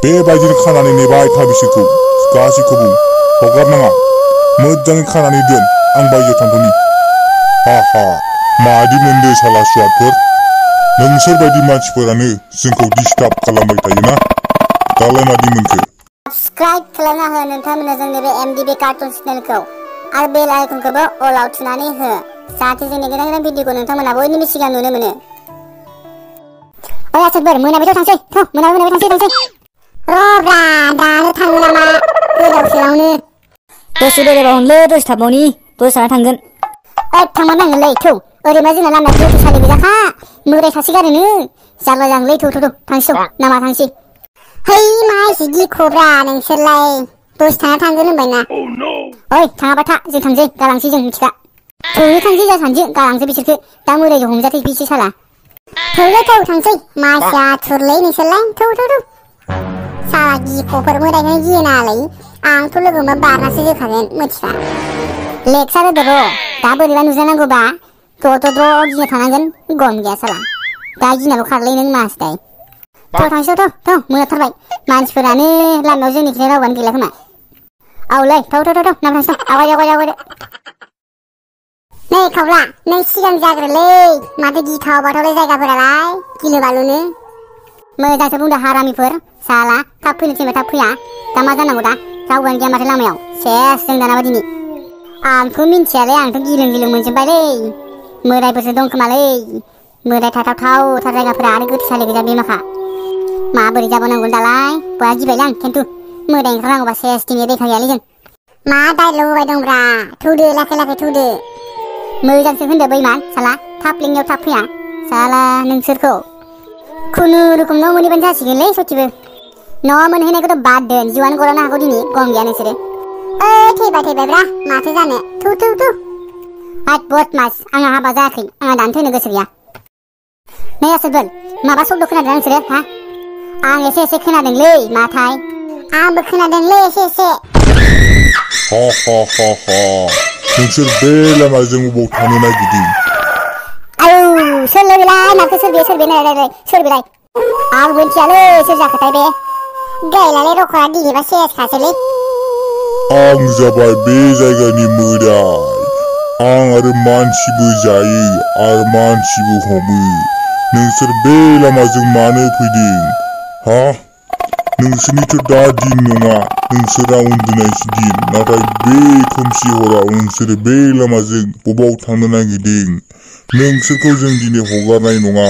बेबायदिनो खानानै नेबाय था बिसोरखौ गासैखौबो हगारनाङा मोजाङै खानानै दोन आं बायजोआव थांथ'नि हा मादि मोनदो साला सुवादफोर नोंसोर बायदि मानसिफोरानो जोंखौ डिस्टार्ब खालामबाय थायोना दालाय मादि मोनखो सब्सक्राइब खालामना हो नोंथांमोना जोंनि बे एमडीबी कार्टुन चेनेलखौ आरो बेल आइकनखौबो अलाव थुनानै हो जाहाथे जोंनि गोदान गोदान भिडिअखौ नोंथांमोना बयनिबो सिगां नुनो मोनो ओइ आसोलफोर मोनाबिलियाव थांसै मोनाबिलियाव थांसै रब्रा दानो थाङो नामा गोदावसोरावनो दसे बेरायबावनोलै दसे थाबावनि दसे थाना थांगोन ओइ थांबा नांगोनलै थौ ओरैनो जोंना लामाया गोथौसालि गोजाखा मोदाय थासिगारोनो जारला जागोनलै थौ थांसै नामा थांसै है मा एसे गिख'ब्रा नोंसोरलाय दसे थाना थांगोन होनबायना ओइ थाङाबा था जों थांसै गालांसै जों मिथिखा थौनो थांसै जा सानजों गालांसै बिसोरखो दा मोदायजों हमजाथै बिसोर साला थौलै थौ थांसै मासिया थुरलै नोंसोरलाय थौ साला गिख'फोर मोदायखौनो गियो नालाय आंथ' लोगो मोनबा बारनासो होखागोन मिथिखा लेक्सार होदो र' दा बोरैबा नुजानांगौबा थ' गिना थानांगोन गन गैया साला दा गिनाल' खारलै नों मासदाय थ' थांसै थ' मोनाथारबाय मानसिफोरानो लामायाव जोंनिखिजाय रावबानो गैला खोमा औलै थ' ना थांसै आवगायदो नै खावला नों सिगां जाग्रोलै माथो गिथाव बाथावलै जायगाफोरालाय गिलु बालुनो मोजांसो बुंदो हारामिफोर साला थाब फैनो थिनबा थाब फैया दा मा जानांगौ दा रावबोआनो गैया माथो लामायाव सेस जों दानाबा दिनै आंथ' मिन्थियालै आंथ' गिलुं मोनजोब्बायलै मोदायफोरसो दं खोमालै मोदाय थाथावथार जायगाफोरा आरो गोथौसालि गोजा बे माखा माबोरै जाबावनांगौ दालाय बया गिबायलै आं खिन्थु मोदाय ओंखारनांगौबा सेस दिनै रैखा गैयालै जों मा डाइलग होबाय दंब्रा थौदो लाखै थौदो मोजांसो होनदो बैमान साला थाब लिंनायाव थाब फैया साला नोंसोरखौ खुनुरुखुम न' मोनहैबानो जासिगोनलै सथिबो न' मोनहैनायखौथ' बाद दोन जिउआनो गलांनो हागौ दिनै गम गैया नोंसोरो थैबायब्रा माथो जानो थौ आद बदमास आंहा हाबा जायाखै आंहा दानो थैनो गोसो गैया नै आसोलफोर माबा शब्द खोनादों नोंसोरो हा आं एसे खोनादोंलै माथाय आंबो खोनादोंलै एसे नोंसोर बे लामाजों बबाव थांनो नागिरदों आयौ सोर बेलाय माथो सोर बेलाय आं मिन्थियालै सोर जाखोथाय बे गैलालै रख'आ दिनैबा सेस खासैलै आं जाबाय बे जायगानि मोदाय आं आरो मानसिबो जायो आरो मानसिबो हमो नोंसोर बे लामाजों मानो फैदों हा नोंसोरनिथ' दा दिन नङा नोंसोरा उन्दुनायसो दिन नाथाय बे खोमसि हराव नोंसोर बे लामाजों बबाव थांनो नागिरदों नोंसोरखौ जों दिनै हगारनाय नङा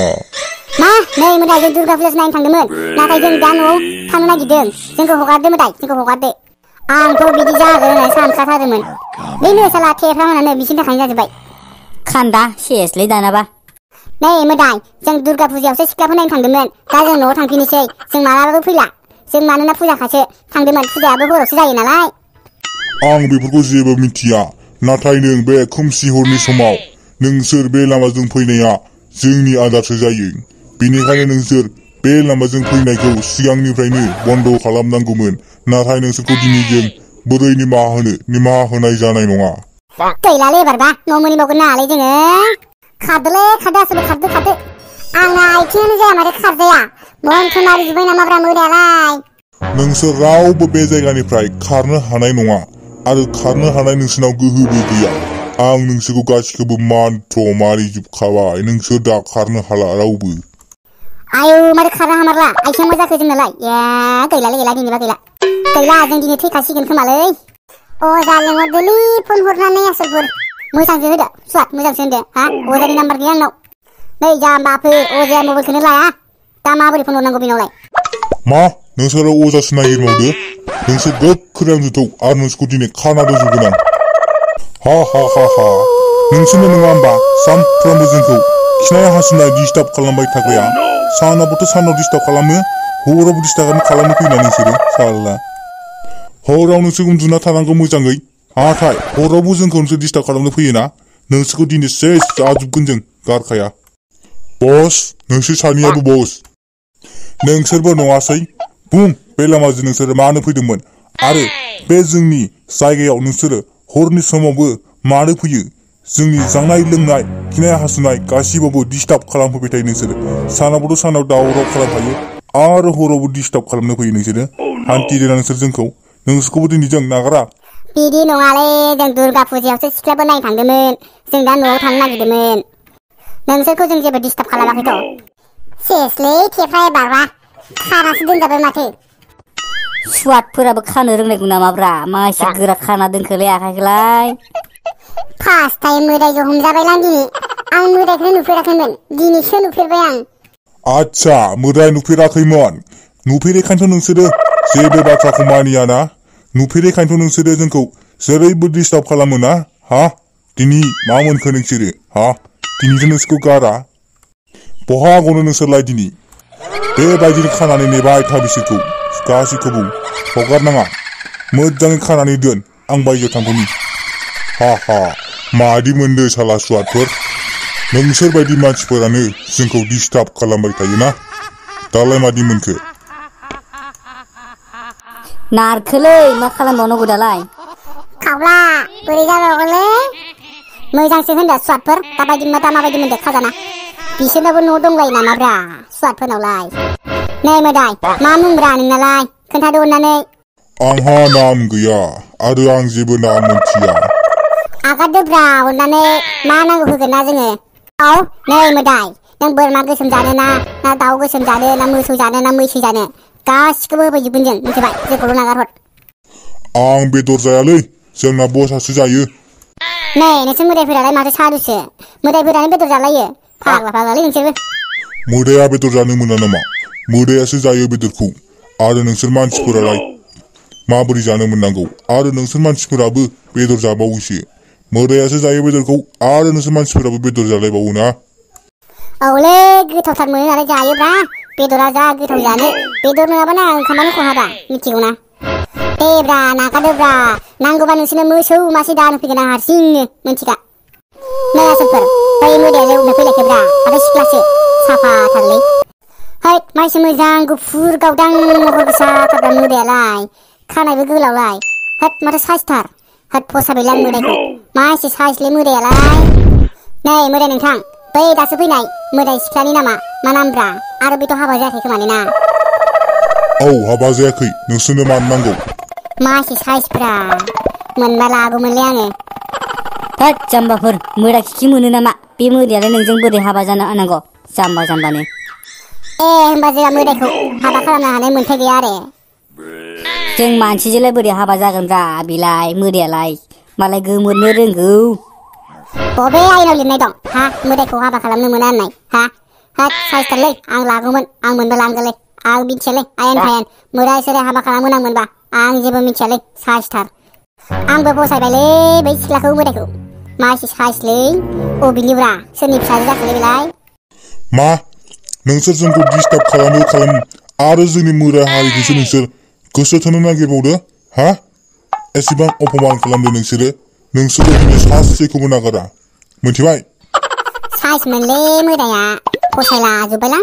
मा नै मोदाय जों दुर्गा फुजासो नायनो थांदोंमोन नाथाय जों दा न'आव थांनो नागिरदों जोंखौ हगारदो मोदाय जोंखौ हगारदो आंथ' बिदि जागोन होननानै सानखाथारदोंमोन बेनो साला थेफ्रा होननानै बिसिनि थाखायनो जाजोब्बाय खान्दा सेसलै दानाबा नै मोदाय जों दुर्गा फुजायावसो सिख्लाफोर नायनो थांदोंमोन दा जों न'आव थांफिनोसै जों मालाबाबो फैला जों मानोना फुजाखासो थांदोंमोन फुजायाबो हरावसो जायो नालाय आं बेफोरखौ जेबो मिथिया नाथाय नों बे खोमसि हरनि समाव नोंसोर बे लामाजों फैनाया जोंनि आदारसो जायो बेनिखायनो नोंसोर बे लामाजों फैनायखौ सिगांनिफ्रायनो बन्द' खालामनांगौमोन नाथाय नोंसोरखौ दिनै जों बोरै निमाहा होनाय जानाय नङा गैलालै एबारबा न' मोनहैबावगोन नालाय जोङो खारदो आंना आथिङानो जाया माथो खारजाया बनथ' मारिजोब्बाय नामाब्रा मोदायालाय नोंसोर रावबो बे जायगानिफ्राय खारनो हानाय नङा आरो खारनो हानाय नोंसोरनाव गोहोबो गैया आं नोंसोरखौ गासिखौबो मान्थ्र मारिजोबखाबाय नोंसोर दा खारनो हाला रावबो आयौ माथो खारनो हामारला आथिङा मा जाखो जोंनालाय गैला दिनैबा गैला जों दिनै थैखासिगोन खोमालै अजा लेंहरदोलै फन हरनानै आसोलफोर मोजांसो होदो सुवाद मोजांसो होनदो हा अजानि नाम्बार गैया आंनाव नै जाम्बाफोर अजाया मबाइलखौनो लाया दा माबोरै फन हरनांगौ बेनावलाय मा नोंसोरो अजासो नागिरबावदो नोंसोर गोख्रै आंजों आरो नोंसोरखौ दिनै खाना दोनजोबगोन आं हा नोंसोरनो नङा होमबा सानफ्रामबो जोंखौ खिनाय हासुनाय डिस्टार्ब खालामबाय थाग्राया सानावबोथ' सानाव डिस्टार्ब खालामो हरावबो डिस्टार्ब खालामनो फैना नोंसोरो साला हराव नोंसोर उन्दुना थानांगौ मोजाङै नाथाय हरावबो जोंखौ नोंसोर डिस्टार्ब खालामनो फैयोना नोंसोरखौ दिनै सेस जाजोबगोन जों गारखाया बस नोंसोर सानैयाबो बस नोंसोरबो नङासै बुं बे लामाजों नोंसोरो मानो फैदोंमोन आरो बे जोंनि जायगायाव नोंसोरो हरनि समावबो मानो फैयो जोंनि जानाय लोंनाय खिनाय हासुनाय गासिबावबो डिस्टार्ब खालामफैबाय थायो नोंसोरो सानावबोथ' सानाव दावराव खालामखायो आरो हरावबो डिस्टार्ब खालामनो फैयो नोंसोरो हान्थिदों नोंसोर जोंखौ नोंसोरखौबो दिनै जों नागारा बिदि नङालै जों दुर्गा फुजायावसो सिख्लाबो नायनो थांदोंमोन जों दा न'आव थांनो नागिरदोंमोन नोंसोरखौ जों जेबो डिस्टार्ब खालामाखैथ' सेसलै थेफ्रा एबारबा खानासो दोनजाबाय माथो सुवादफोराबो खानो रोंनायगौ नामाब्रा मा एसे गोरा खाना दोनखोलै आखाइखौलाय फार्स्ट टाइम मोदायजों हमजाबायलां दिनै आं मोदायखौनो नुफेराखैमोन दिनैसो नुफेरबाय आं आच्छा मोदाय नुफेराखैमोन नुफेरैखायनोथ' नोंसोरो जेबो बाथ्राखौ मानियाना नुफेरैखायनोथ' नोंसोरो जोंखौ जेरैबो डिस्टार्ब खालामो ना हा दिनै मा मोनखो नोंसोरो हा दिनैथ' नोंसोरखौ गारा बहा गनो नोंसोरलाय दिनै बेबायदिनो खानानै नेबाय था बिसोरखौ गासैखौबो हगारनाङा मोजाङै खानानै दोन आं बायजोआव थांगौनि हा हा मादि मोनदो साला सुवादफोर नोंसोर बायदि मानसिफोरानो जोंखौ डिस्टार्ब खालामबाय थायोना दालाय मादि मोनखो नारखोलै मा खालामबावनांगौ दालाय खावला बोरै जाबावगोनलै मोजांसो होनदो सुवादफोर दा माबायदि मोनदो खाजाना बिसोरनाबो न' दंलायो नामाब्रा सुवादफोरनावलाय नै मोदाय मा मुंब्रा नोंनालाय खोन्थादो अननानै आंहा नाम गैया आरो आं जेबो नाम मोनथिया आगारदोब्रा अननानै मा नांगौ होगोन ना जोङो औ नै मोदाय नों बोरमा गोसोम जानो ना दाउ गोसोम जानो ना मोसौ जानो ना मैसो जानो गासिखौबो होफैजोबगोन जों मिथिबाय जोंखौल' नागारहर आं बेदर जायालै जोंना बसासो जायो नै नोंसोर मोदायफोरालाय माथो साधुसो मोदायफोरानो बेदर जालायो फाग्लालै नोंसोरबो मोदाया बेदर जानो मोना नामा मोदायासो जायो बेदरखौ आरो नोंसोर मानसिफोरालाय माबोरै जानो मोननांगौ आरो नोंसोर मानसिफोराबो बेदर जाबावोसो मोदायासो जायो बेदरखौ आरो नोंसोर मानसिफोराबो बेदर जालायबावो ना औलै गोथावथार मोनो नालाय जायोब्रा बेदरा जा गोथाव जानो बेदर नङाबाना ओंखामानो खहाबा मिथिगौना देब्रा नागारदोब्रा नांगौबा नोंसोरनो मोसौ मासे दानो फैगोन आं हारसिंनो मिथिगा नै आसोलफोर बै मोदायालाय अबेनो फैलायखोब्रा आरो सिख्लासो साफाथारलै हैद माइसो मोजां गुफुर गावदां महर गोसाथारब्रा मोदायालाय खानायबो गोलावलाय हैद माथो साइसथार हैद फसायबायलां मोदायखौ मा एसे साइसलै मोदायालाय नै मोदाय नोंथां बै दासो फैनाय मोदाय सिख्लानि नामा मा नामब्रा आरो बेथ' हाबा जायाखै खोमालै ना औ हाबा जायाखै नोंसोरनो मानो नांगौ मा एसे साइसफ्रा मोनबा लागौमोनलै आङो होद जाम्बाफोर मोदा खिखि मोनो नामा बे मोदायालाय नोंजों बोरै हाबा जानो हानांगौ जाम्बानो होमबा जोंहा मोदायखौ हाबा खालामनो हानाय मोन्थाय गैया आरो जों मानसिजोंलाय बोरै हाबा जागोनब्रा बिलाय मोदायालाय मालाय गोमोरनो रोंगौ बबे आयेनाव लिरनाय दं हा मोदायखौ हाबा खालामनो मोना होननाय हा होद साइसथारलै आं लागौमोन आं मोनबा लांगोनलै आं मिथियालै आयेन फायेन मोदाय सोरै हाबा खालामगोन आं मोनबा आं जेबो मिथियालै साइसथार आंबो फसायबायलै बै सिख्लाखौ मोदायखौ मा एसे साइसलै अबेनिब्रा सोरनि फिसाजो जाखोलै बेलाय मा नोंसोर जोंखौ डिस्टार्ब खालामो आरो जोंनि मोदाय हारिखौसो नोंसोर गोसो थोनो नागिरबावदो हा एसेबां अपमान खालामदो नोंसोरो दिनै सासेखौबो नागारा मिथिबाय साइस मोनलै मोदाया फसायला जोब्बायलां